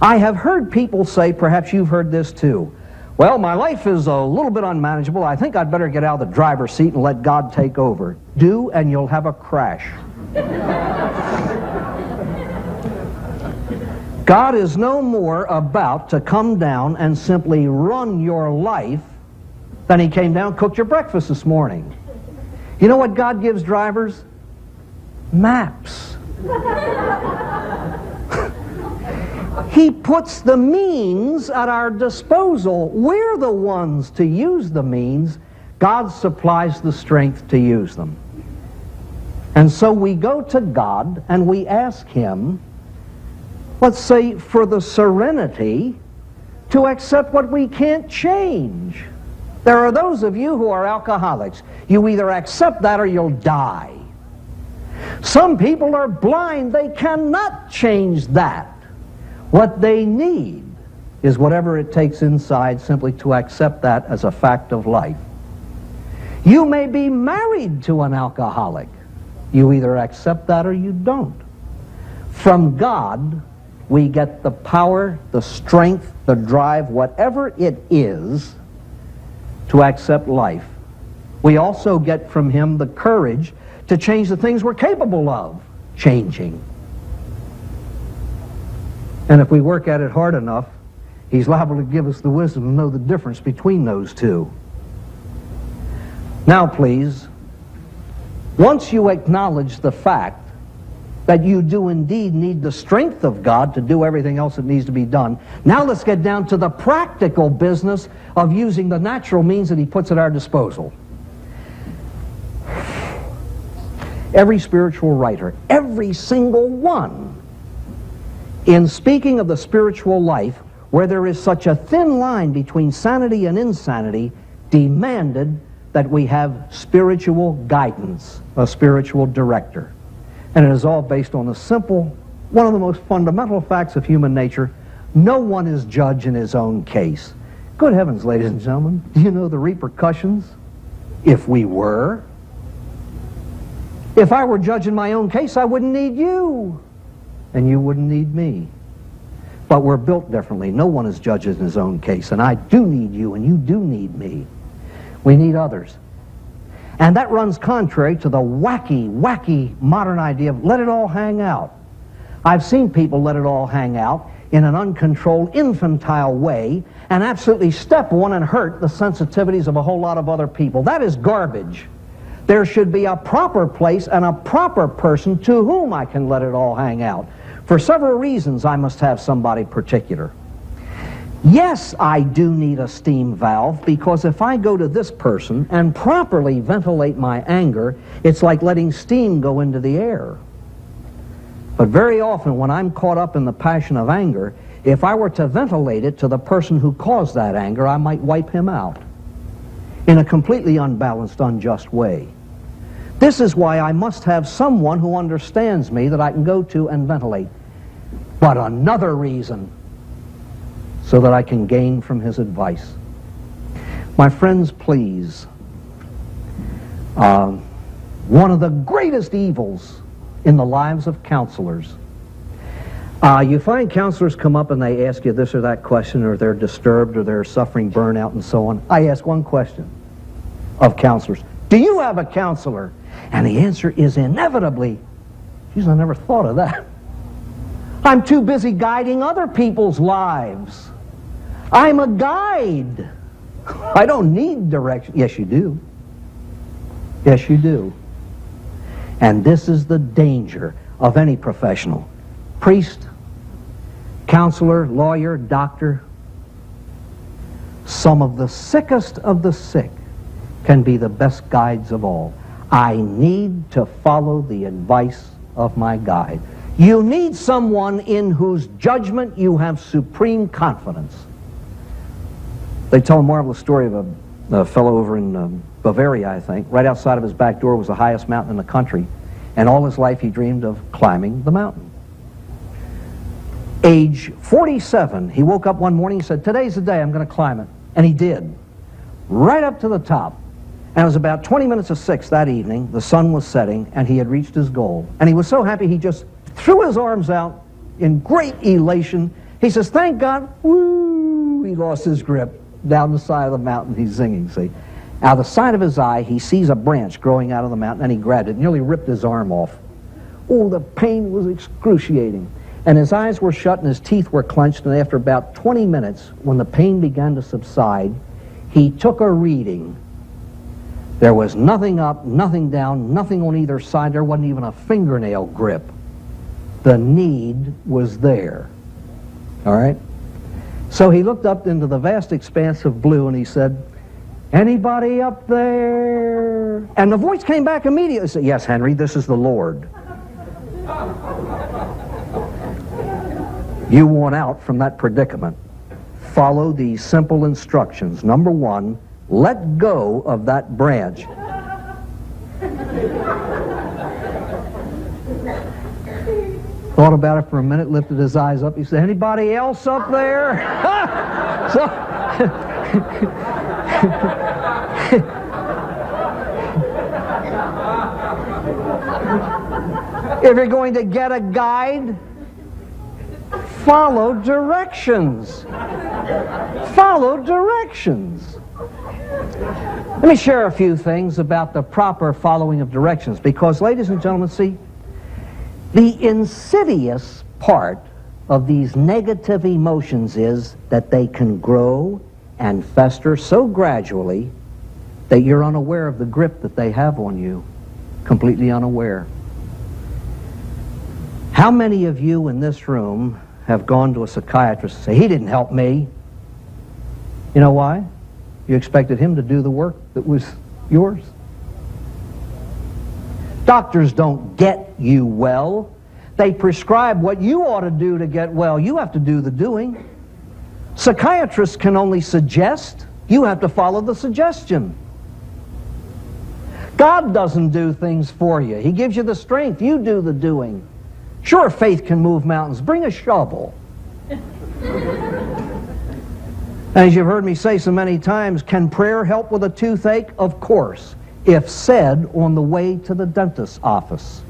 I have heard people say, perhaps you've heard this too, well, my life is a little bit unmanageable. I think I'd better get out of the driver's seat and let God take over. Do, and you'll have a crash. God is no more about to come down and simply run your life than He came down and cooked your breakfast this morning. You know what God gives drivers? Maps. He puts the means at our disposal. We're the ones to use the means. God supplies the strength to use them. And so we go to God and we ask Him, let's say, for the serenity to accept what we can't change. There are those of you who are alcoholics. You either accept that or you'll die. Some people are blind. They cannot change that. What they need is whatever it takes inside simply to accept that as a fact of life. You may be married to an alcoholic. You either accept that or you don't. From God, we get the power, the strength, the drive, whatever it is, to accept life. We also get from Him the courage to change the things we're capable of changing. And if we work at it hard enough, He's liable to give us the wisdom to know the difference between those two. Now, please, once you acknowledge the fact that you do indeed need the strength of God to do everything else that needs to be done, now let's get down to the practical business of using the natural means that He puts at our disposal. Every spiritual writer, every single one, in speaking of the spiritual life, where there is such a thin line between sanity and insanity, demanded that we have spiritual guidance, a spiritual director. And it is all based on the simple, one of the most fundamental facts of human nature: no one is judge in his own case. Good heavens, ladies and gentlemen, do you know the repercussions if we were? If I were judge in my own case, I wouldn't need you, and you wouldn't need me. But we're built differently. No one is judge in his own case, and I do need you, and you do need me. We need others. And that runs contrary to the wacky modern idea of let it all hang out. I've seen people let it all hang out in an uncontrolled, infantile way and absolutely step on and hurt the sensitivities of a whole lot of other people. That is garbage. There should be a proper place and a proper person to whom I can let it all hang out. For several reasons, I must have somebody particular. Yes, I do need a steam valve, because if I go to this person and properly ventilate my anger, it's like letting steam go into the air. But very often when I'm caught up in the passion of anger, if I were to ventilate it to the person who caused that anger, I might wipe him out in a completely unbalanced, unjust way. This is why I must have someone who understands me that I can go to and ventilate. But another reason, so that I can gain from his advice. My friends, please, one of the greatest evils in the lives of counselors, you find counselors come up and they ask you this or that question, or they're disturbed, or they're suffering burnout and so on. I ask one question of counselors: do you have a counselor? And the answer is inevitably, geez, I never thought of that. I'm too busy guiding other people's lives. I'm a guide. I don't need direction. Yes, you do. Yes, you do. And this is the danger of any professional. Priest, counselor, lawyer, doctor. Some of the sickest of the sick can be the best guides of all. I need to follow the advice of my guide. You need someone in whose judgment you have supreme confidence. They tell a marvelous story of a fellow over in Bavaria, I think. Right outside of his back door was the highest mountain in the country, and all his life he dreamed of climbing the mountain. Age 47, he woke up one morning and said, today's the day I'm going to climb it. And he did. Right up to the top. And it was about 20 minutes of 6 that evening. The sun was setting, and he had reached his goal. And he was so happy he just threw his arms out in great elation. He says, thank God. Woo! He lost his grip. Down the side of the mountain, he's singing, see. Out of the side of his eye, he sees a branch growing out of the mountain, and he grabbed it, nearly ripped his arm off. Oh, the pain was excruciating. And his eyes were shut and his teeth were clenched, and after about 20 minutes, when the pain began to subside, he took a reading. There was nothing up, nothing down, nothing on either side. There wasn't even a fingernail grip. The need was there. All right? So he looked up into the vast expanse of blue and he said, anybody up there? And the voice came back immediately and said, yes, Henry, this is the Lord. You want out from that predicament. Follow these simple instructions. Number one, let go of that branch. Thought about it for a minute, lifted his eyes up. He said, anybody else up there? If you're going to get a guide, follow directions. Follow directions. Let me share a few things about the proper following of directions, because, ladies and gentlemen, see, the insidious part of these negative emotions is that they can grow and fester so gradually that you're unaware of the grip that they have on you, completely unaware. How many of you in this room have gone to a psychiatrist and say, he didn't help me? You know why? You expected him to do the work that was yours. Doctors don't get you well. They prescribe what you ought to do to get well. You have to do the doing. Psychiatrists can only suggest. You have to follow the suggestion. God doesn't do things for you. He gives you the strength. You do the doing. Sure, faith can move mountains. Bring a shovel. As you've heard me say so many times, can prayer help with a toothache? Of course, if said on the way to the dentist's office.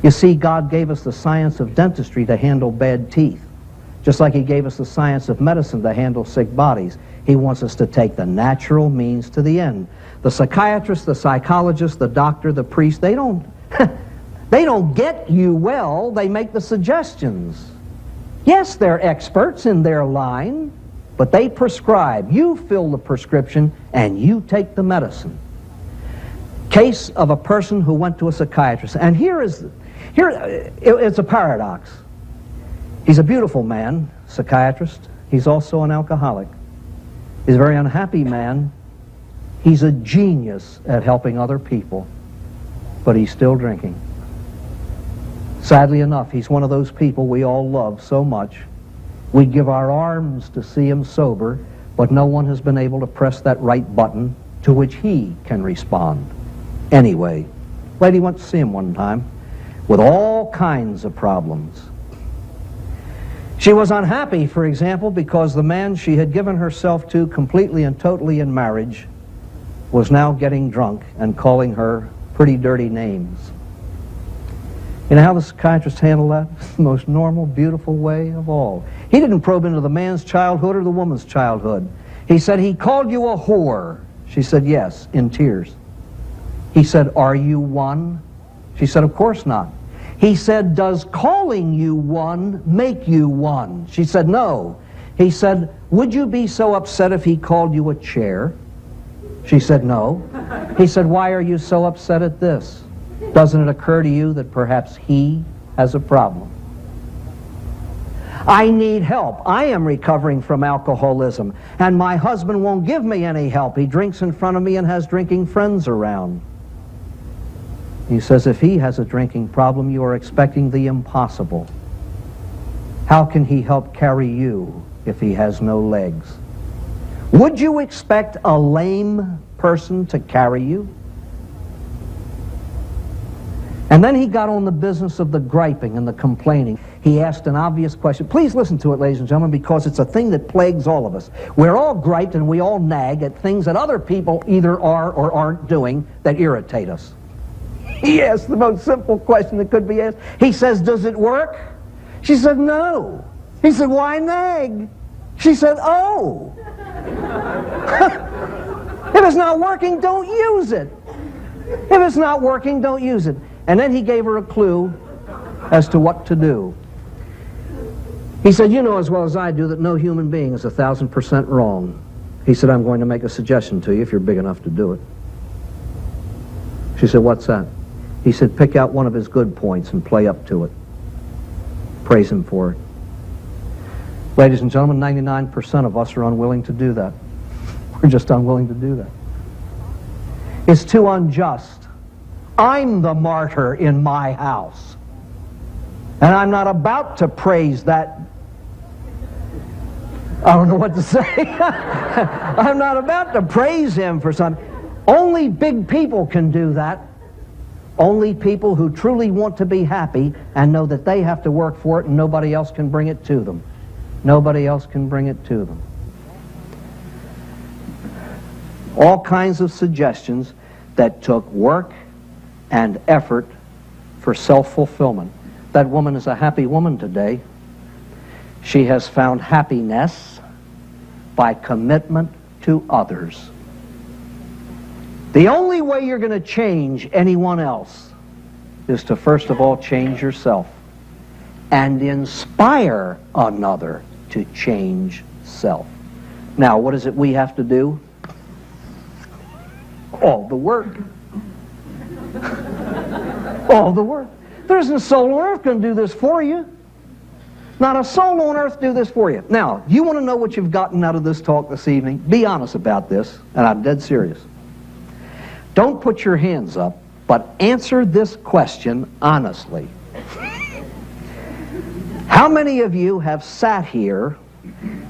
You see, God gave us the science of dentistry to handle bad teeth, just like He gave us the science of medicine to handle sick bodies. He wants us to take the natural means to the end. The psychiatrist, the psychologist, the doctor, the priest, they don't get you well, they make the suggestions. Yes, they're experts in their line, but they prescribe. You fill the prescription and you take the medicine. Case of a person who went to a psychiatrist. And it's a paradox. He's a beautiful man, psychiatrist. He's also an alcoholic. He's a very unhappy man. He's a genius at helping other people, but he's still drinking. Sadly enough, he's one of those people we all love so much. We give our arms to see him sober, but no one has been able to press that right button to which he can respond. Anyway, lady went to see him one time with all kinds of problems. She was unhappy, for example, because the man she had given herself to completely and totally in marriage was now getting drunk and calling her pretty dirty names. You know how the psychiatrist handled that? The most normal, beautiful way of all. He didn't probe into the man's childhood or the woman's childhood. He said, he called you a whore. She said, yes, in tears. He said, are you one? She said, of course not. He said, does calling you one make you one? She said, no. He said, would you be so upset if he called you a chair? She said, no. He said, why are you so upset at this? Doesn't it occur to you that perhaps he has a problem? I need help. I am recovering from alcoholism, and my husband won't give me any help. He drinks in front of me and has drinking friends around. He says, if he has a drinking problem, you are expecting the impossible. How can he help carry you if he has no legs? Would you expect a lame person to carry you? And then he got on the business of the griping and the complaining. He asked an obvious question. Please listen to it, ladies and gentlemen, because it's a thing that plagues all of us. We're all griped and we all nag at things that other people either are or aren't doing that irritate us. He asked the most simple question that could be asked. He says, does it work? She said, no. He said, why nag? She said, oh. If it's not working, don't use it. If it's not working, don't use it. And then he gave her a clue as to what to do. He said, you know as well as I do that no human being is 1,000% wrong. He said, I'm going to make a suggestion to you if you're big enough to do it. She said, what's that? He said, pick out one of his good points and play up to it. Praise him for it. Ladies and gentlemen, 99% of us are unwilling to do that. We're just unwilling to do that. It's too unjust. I'm the martyr in my house. And I'm not about to praise that. I don't know what to say. I'm not about to praise him for something. Only big people can do that. Only people who truly want to be happy and know that they have to work for it and nobody else can bring it to them. Nobody else can bring it to them. All kinds of suggestions that took work and effort for self-fulfillment. That woman is a happy woman today. She has found happiness by commitment to others. The only way you're going to change anyone else is to first of all change yourself and inspire another to change self. Now, what is it we have to do? All the work. All the work. There isn't a soul on earth going to do this for you. Not a soul on earth do this for you. Now, you want to know what you've gotten out of this talk this evening? Be honest about this, and I'm dead serious. Don't put your hands up, but answer this question honestly. How many of you have sat here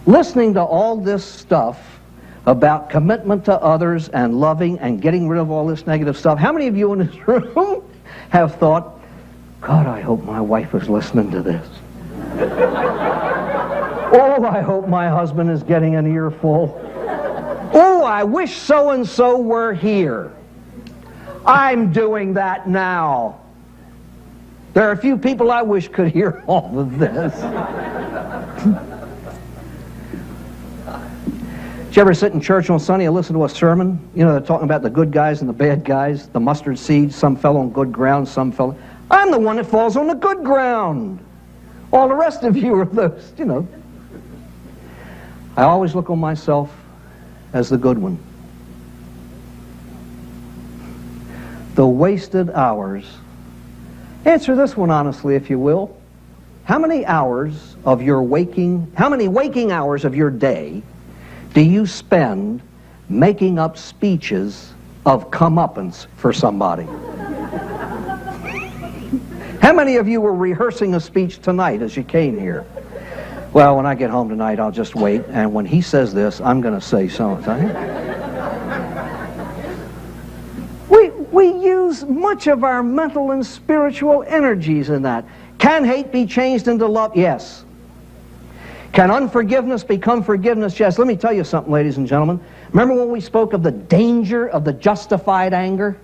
listening to all this stuff about commitment to others and loving and getting rid of all this negative stuff? How many of you in this room have thought, God, I hope my wife is listening to this. Oh, I hope my husband is getting an earful. Oh, I wish so-and-so were here. I'm doing that now. There are a few people I wish could hear all of this. Did you ever sit in church on Sunday and listen to a sermon? You know, they're talking about the good guys and the bad guys, the mustard seed, some fell on good ground, some fell... I'm the one that falls on the good ground. All the rest of you are those, you know. I always look on myself as the good one. The wasted hours. Answer this one honestly, if you will. How many hours of your how many waking hours of your day do you spend making up speeches of comeuppance for somebody? How many of you were rehearsing a speech tonight as you came here? Well, when I get home tonight, I'll just wait, and when he says this, I'm going to say something. We use much of our mental and spiritual energies in that. Can hate be changed into love? Yes. Can unforgiveness become forgiveness? Yes. Let me tell you something, ladies and gentlemen. Remember when we spoke of the danger of the justified anger?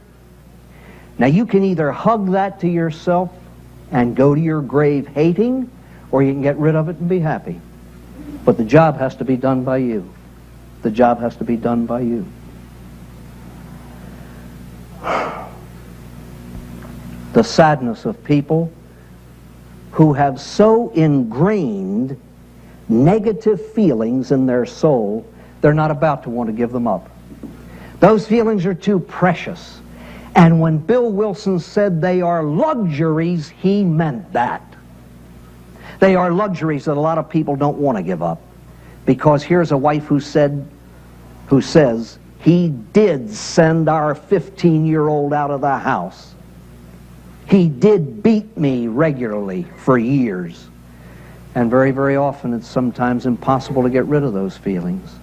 Now you can either hug that to yourself and go to your grave hating, or you can get rid of it and be happy. But the job has to be done by you. The job has to be done by you. The sadness of people who have so ingrained negative feelings in their soul, they're not about to want to give them up. Those feelings are too precious. And when Bill Wilson said they are luxuries, he meant that. They are luxuries that a lot of people don't want to give up. Because here's a wife who says, he did send our 15-year-old out of the house. He did beat me regularly for years. And very, very often it's sometimes impossible to get rid of those feelings.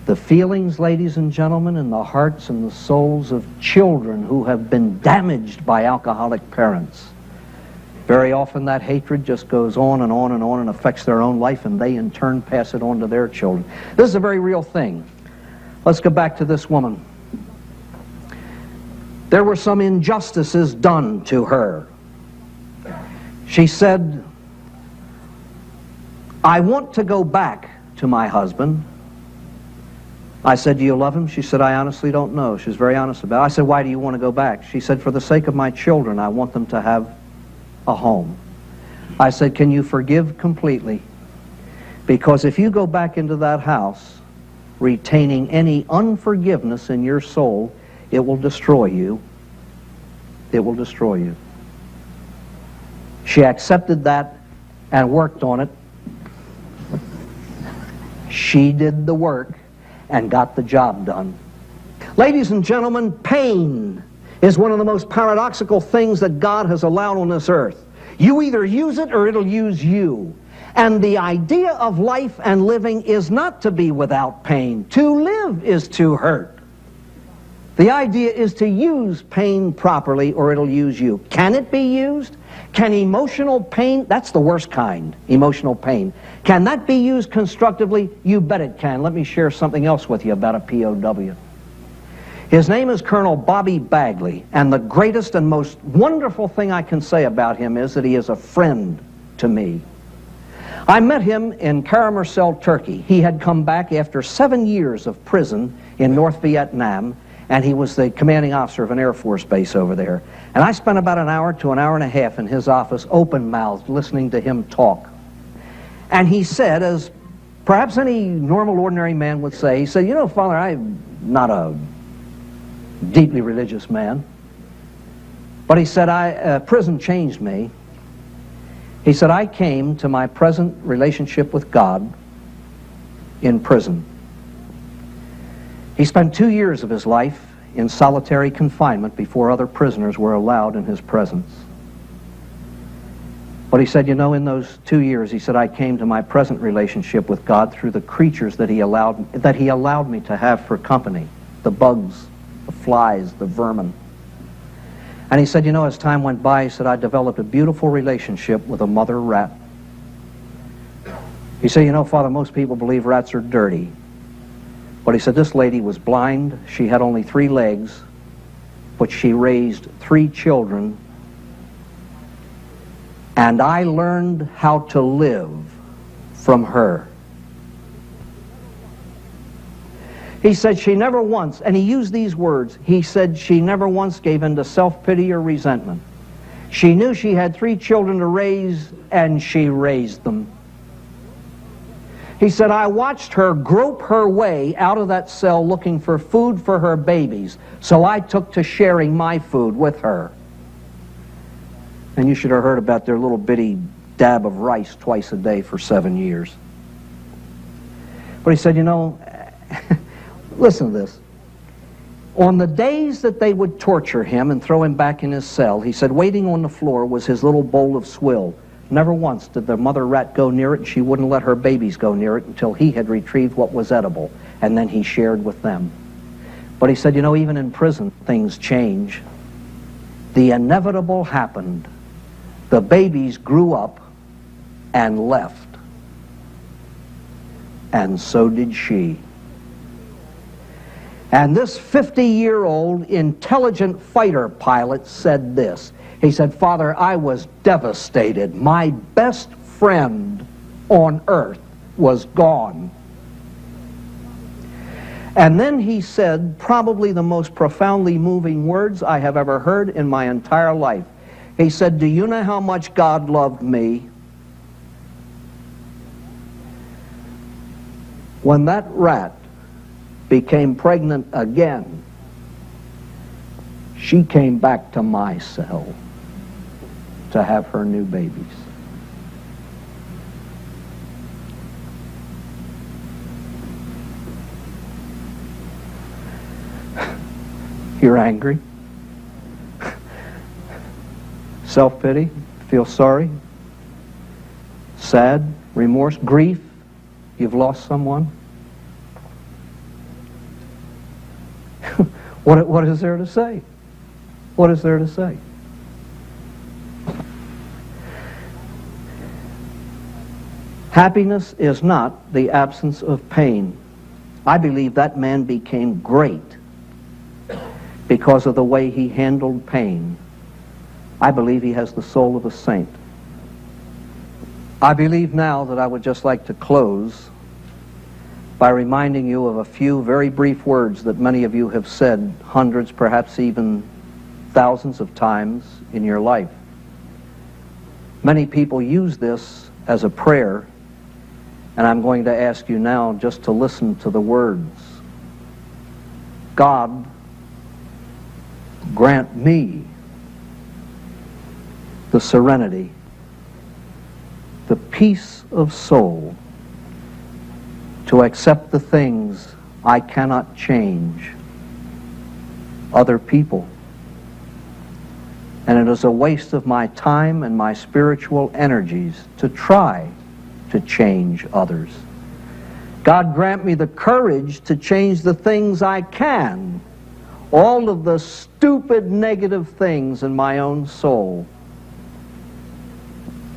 The feelings, ladies and gentlemen, in the hearts and the souls of children who have been damaged by alcoholic parents. Very often that hatred just goes on and on and on and affects their own life, and they in turn pass it on to their children. This is a very real thing. Let's go back to this woman. There were some injustices done to her. She said, I want to go back to my husband. I said, do you love him? She said, I honestly don't know. She was very honest about it. I said, why do you want to go back? She said, for the sake of my children, I want them to have a home. I said, can you forgive completely? Because if you go back into that house retaining any unforgiveness in your soul, it will destroy you. It will destroy you. She accepted that and worked on it. She did the work and got the job done. Ladies and gentlemen, pain is one of the most paradoxical things that God has allowed on this earth. You either use it or it'll use you. And the idea of life and living is not to be without pain. To live is to hurt. The idea is to use pain properly or it'll use you. Can it be used? Can emotional pain, that's the worst kind, emotional pain. Can that be used constructively? You bet it can. Let me share something else with you about a POW. His name is Colonel Bobby Bagley, and the greatest and most wonderful thing I can say about him is that he is a friend to me. I met him in Karamürsel, Turkey. He had come back after 7 years of prison in North Vietnam, and he was the commanding officer of an Air Force base over there. And I spent about an hour to an hour and a half in his office, open-mouthed, listening to him talk. And he said, as perhaps any normal, ordinary man would say, he said, you know, Father, I'm not a deeply religious man. But he said, prison changed me. He said, I came to my present relationship with God in prison. He spent 2 years of his life in solitary confinement before other prisoners were allowed in his presence. But he said, you know, in those 2 years, he said, I came to my present relationship with God through the creatures that he allowed me to have for company, the bugs, the flies, the vermin. And he said, you know, as time went by, he said, I developed a beautiful relationship with a mother rat. He said, you know, Father, most people believe rats are dirty. But he said, this lady was blind, she had only 3 legs, but she raised 3 children, and I learned how to live from her. He said she never once, and he used these words, he said she never once gave in to self-pity or resentment. She knew she had 3 children to raise, and she raised them. He said, I watched her grope her way out of that cell looking for food for her babies, so I took to sharing my food with her. And you should have heard about their little bitty dab of rice twice a day for 7 years. But he said, you know, listen to this. On the days that they would torture him and throw him back in his cell, he said, waiting on the floor was his little bowl of swill. Never once did the mother rat go near it, and she wouldn't let her babies go near it until he had retrieved what was edible, and then he shared with them. But he said, you know, even in prison, things change. The inevitable happened. The babies grew up and left. And so did she. And this 50-year-old intelligent fighter pilot said this. He said, Father, I was devastated. My best friend on earth was gone. And then he said probably the most profoundly moving words I have ever heard in my entire life. He said, do you know how much God loved me? When that rat became pregnant again, she came back to my cell to have her new babies. You're angry? self-pity, feel sorry, sad, remorse, grief. You've lost someone. What is there to say? What is there to say? Happiness is not the absence of pain. I believe that man became great because of the way he handled pain. I believe he has the soul of a saint. I believe now that I would just like to close by reminding you of a few very brief words that many of you have said hundreds, perhaps even thousands of times in your life. Many people use this as a prayer, and I'm going to ask you now just to listen to the words. God, grant me the serenity, the peace of soul to accept the things I cannot change, other people. And it is a waste of my time and my spiritual energies to try to change others. God, grant me the courage to change the things I can, all of the stupid negative things in my own soul.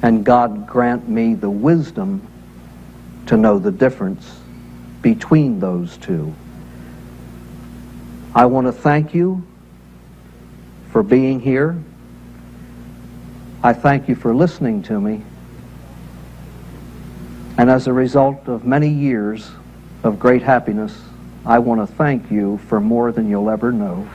And God, grant me the wisdom to know the difference between those two. I want to thank you for being here. I thank you for listening to me. And as a result of many years of great happiness, I want to thank you for more than you'll ever know.